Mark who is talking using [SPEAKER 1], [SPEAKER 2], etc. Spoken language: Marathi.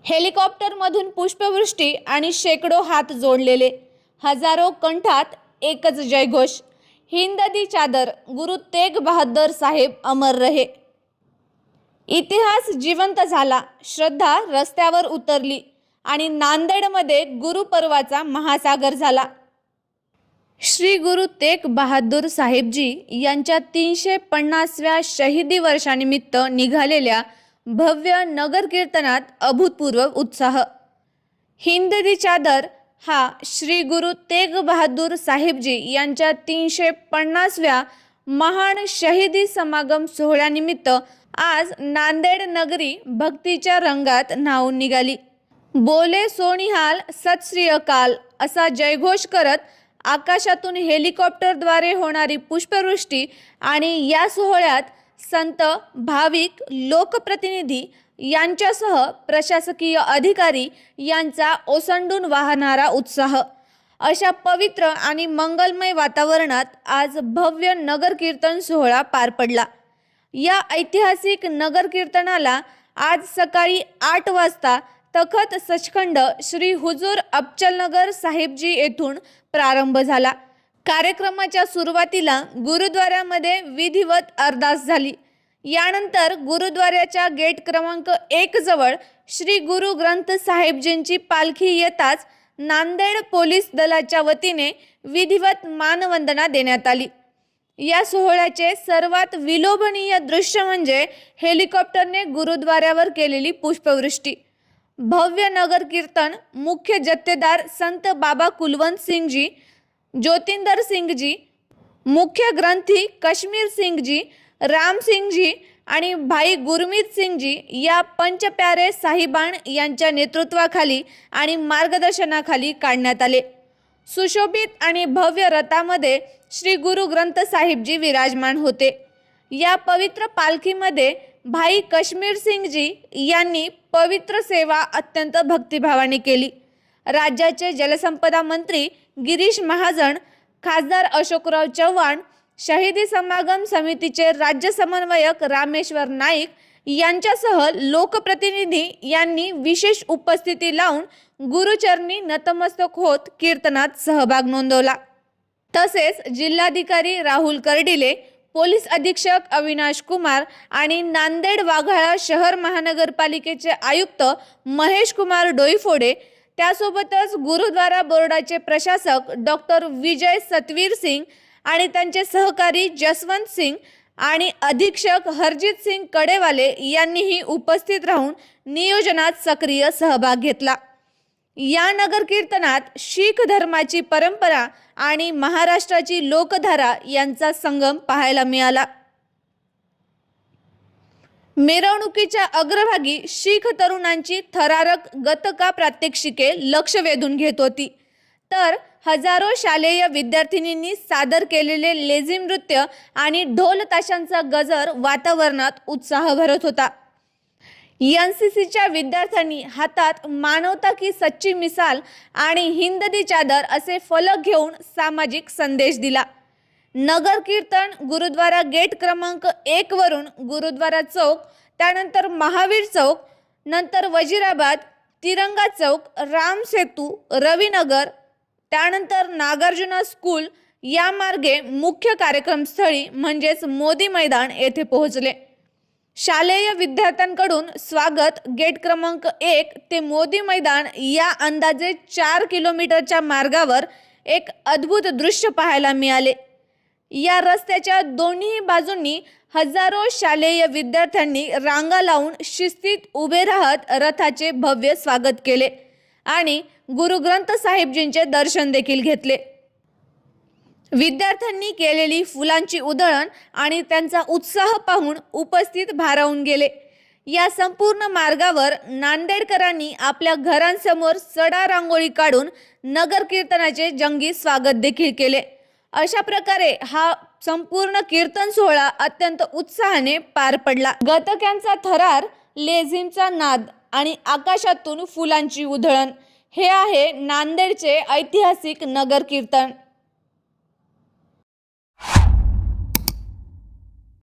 [SPEAKER 1] हेलिकॉप्टरमधून पुष्पवृष्टी आणि शेकडो हात जोडलेले, हजारो कंठात एकच जयघोष, हिंद दी चादर, गुरु तेग बहादर साहेब अमर रहे। इतिहास जिवंत झाला, श्रद्धा रस्त्यावर उतरली आणि नांदेडमध्ये गुरुपर्वाचा महासागर झाला। श्री गुरु तेग बहादूर साहेबजी यांच्या 350व्या शहीदी वर्षानिमित्त निघालेल्या भव्य नगर कीर्तनात अभूतपूर्व उत्साह। हिंद दी चादर हा श्री गुरु तेग बहादूर साहेबजी यांच्या 350व्या महान शहीदी समागम सोहळ्यानिमित्त आज नांदेड नगरी भक्तीच्या रंगात न्हाऊन निघाली। बोले सोनिहाल सत श्री अकाल असा जयघोष करत आकाशातून हेलिकॉप्टरद्वारे होणारी पुष्पवृष्टी आणि या सोहळ्यात संत, भाविक, लोकप्रतिनिधी यांच्यासह प्रशासकीय अधिकारी यांचा ओसंडून वाहणारा उत्साह, अशा पवित्र आणि मंगलमय वातावरणात आज भव्य नगर कीर्तन सोहळा पार पडला। या ऐतिहासिक नगर कीर्तनाला आज सकाळी 8 वाजता तखत सचखंड श्री हुजूर अबचलनगर साहेबजी येथून प्रारंभ झाला। कार्यक्रमाच्या सुरुवातीला गुरुद्वाऱ्यामध्ये विधिवत अरदास झाली। यानंतर गुरुद्वाऱ्याच्या गेट क्रमांक 1 जवळ श्री गुरु ग्रंथ साहेबजींची पालखी येताच नांदेड पोलीस दलाच्या वतीने विधिवत मानवंदना देण्यात आली। या सोहळ्याचे सर्वात विलोभनीय दृश्य म्हणजे हेलिकॉप्टरने गुरुद्वाऱ्यावर केलेली पुष्पवृष्टी। भव्य नगर कीर्तन मुख्य जत्थेदार संत बाबा कुलवंत सिंह जी, ज्योतिंदर सिंह जी, मुख्य ग्रंथी कश्मीर सिंह जी, राम सिंह जी आणि भाई गुरमीत सिंह जी या पंचप्यारे साहिबान यांच्या नेतृत्वाखाली आणि मार्गदर्शनाखाली काढण्यात आले। सुशोभित आणि भव्य रथामध्ये श्री गुरु ग्रंथ साहिबजी विराजमान होते। या पवित्र पालखीमध्ये भाई कश्मीर सिंह जी यांनी पवित्र सेवा अत्यंत भक्तिभावाने केली। राज्याचे जलसंपदा मंत्री गिरीश महाजन, खासदार अशोकराव चव्हाण, शहीदी समागम समितीचे राज्य समन्वयक रामेश्वर नाईक यांच्यासह लोकप्रतिनिधी यांनी विशेष उपस्थिती लावून गुरुचरणी नतमस्तक होत कीर्तनात सहभाग नोंदवला। तसेच जिल्हाधिकारी राहुल कर्डिले, पोलीस अधीक्षक अविनाश कुमार आणि नांदेड वाघाळा शहर महानगरपालिकेचे आयुक्त महेश कुमार डोईफोडे, त्यासोबतच गुरुद्वारा बोर्डाचे प्रशासक डॉक्टर विजय सतवीर सिंग आणि त्यांचे सहकारी जसवंत सिंग आणि अधीक्षक हरजीत सिंग कडेवाले यांनीही उपस्थित राहून नियोजनात सक्रिय सहभाग घेतला। या नगर कीर्तनात शीख धर्माची परंपरा आणि महाराष्ट्राची लोकधारा यांचा संगम पाहायला मिळाला। मिरवणुकीच्या अग्रभागी शीख तरुणांची थरारक गतका प्रात्यक्षिके लक्ष वेधून घेत होती, तर हजारो शालेय विद्यार्थिनींनी सादर केलेले लेझिम नृत्य आणि ढोल ताशांचा गजर वातावरणात उत्साह भरत होता। एनसीसीच्या विद्यार्थ्यांनी हातात मानवता की सच्ची मिसाल आणि हिंद दी चादर असे फलक घेऊन सामाजिक संदेश दिला। नगर कीर्तन गुरुद्वारा गेट क्रमांक 1 वरून गुरुद्वारा चौक, त्यानंतर महावीर चौक, नंतर वजीराबाद, तिरंगा चौक, राम सेतू, रविनगर, त्यानंतर नागार्जुना स्कूल या मार्गे मुख्य कार्यक्रमस्थळी म्हणजेच मोदी मैदान येथे पोहोचले। शालेय विद्यार्थ्यांकडून स्वागत गेट क्रमांक 1 ते मोदी मैदान या अंदाजे 4 किलोमीटरच्या मार्गावर एक अद्भुत दृश्य पाहायला मिळाले। या रस्त्याच्या दोन्ही बाजूंनी हजारो शालेय विद्यार्थ्यांनी रांगा लावून शिस्तीत उभे राहत रथाचे भव्य स्वागत केले आणि गुरु ग्रंथ साहिबजींचे दर्शन देखील घेतले। विद्यार्थ्यांनी केलेली फुलांची उधळण आणि त्यांचा उत्साह पाहून उपस्थित भारावून गेले। या संपूर्ण मार्गावर नांदेडकरांनी आपल्या घरांसमोर सडा रांगोळी काढून नगर कीर्तनाचे जंगी स्वागत देखील केले। अशा प्रकारे हा संपूर्ण कीर्तन सोहळा अत्यंत उत्साहाने पार पडला। गतक्यांचा थरार, लेझिमचा नाद आणि आकाशातून फुलांची उधळण हे आहे नांदेडचे ऐतिहासिक नगर कीर्तन।